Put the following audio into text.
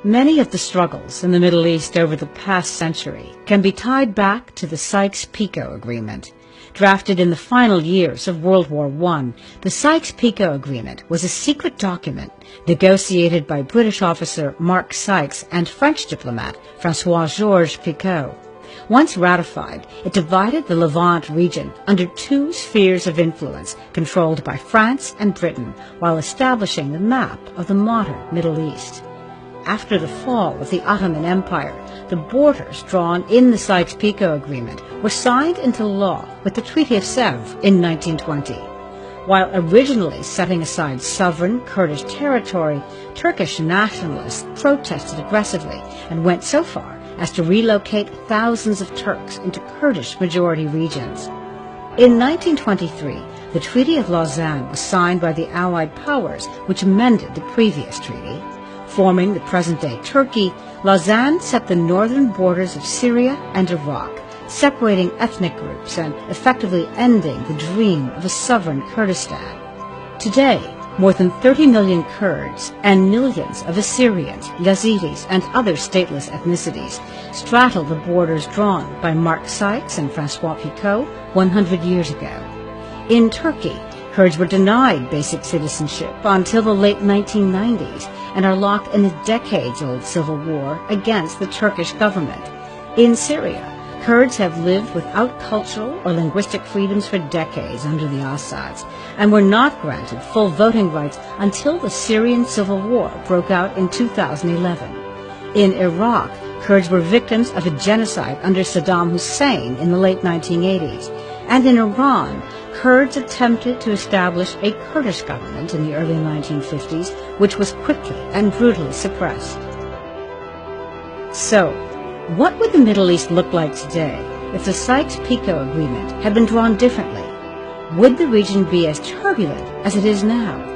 Many of the struggles in the Middle East over the past century can be tied back to the Sykes-Picot Agreement. Drafted in the final years of World War I, the Sykes-Picot Agreement was a secret document negotiated by British officer Mark Sykes and French diplomat François-Georges Picot. Once ratified, it divided the Levant region under two spheres of influence controlled by France and Britain while establishing the map of the modern Middle East. After the fall of the Ottoman Empire, the borders drawn in the Sykes-Picot Agreement were signed into law with the Treaty of Sèvres in 1920. While originally setting aside sovereign Kurdish territory, Turkish nationalists protested aggressively and went so far as to relocate thousands of Turks into Kurdish-majority regions. In 1923, the Treaty of Lausanne was signed by the Allied powers, which amended the previous treaty. Forming the present-day Turkey, Lausanne set the northern borders of Syria and Iraq, separating ethnic groups and effectively ending the dream of a sovereign Kurdistan. Today, more than 30 million Kurds and millions of Assyrians, Yazidis, and other stateless ethnicities straddle the borders drawn by Mark Sykes and François-Picot 100 years ago. In Turkey, Kurds were denied basic citizenship until the late 1990s and are locked in a decades-old civil war against the Turkish government. In Syria, Kurds have lived without cultural or linguistic freedoms for decades under the Assads and were not granted full voting rights until the Syrian civil war broke out in 2011. In Iraq, Kurds were victims of a genocide under Saddam Hussein in the late 1980s. And in Iran, Kurds attempted to establish a Kurdish government in the early 1950s, which was quickly and brutally suppressed. So, what would the Middle East look like today if the Sykes-Picot Agreement had been drawn differently? Would the region be as turbulent as it is now?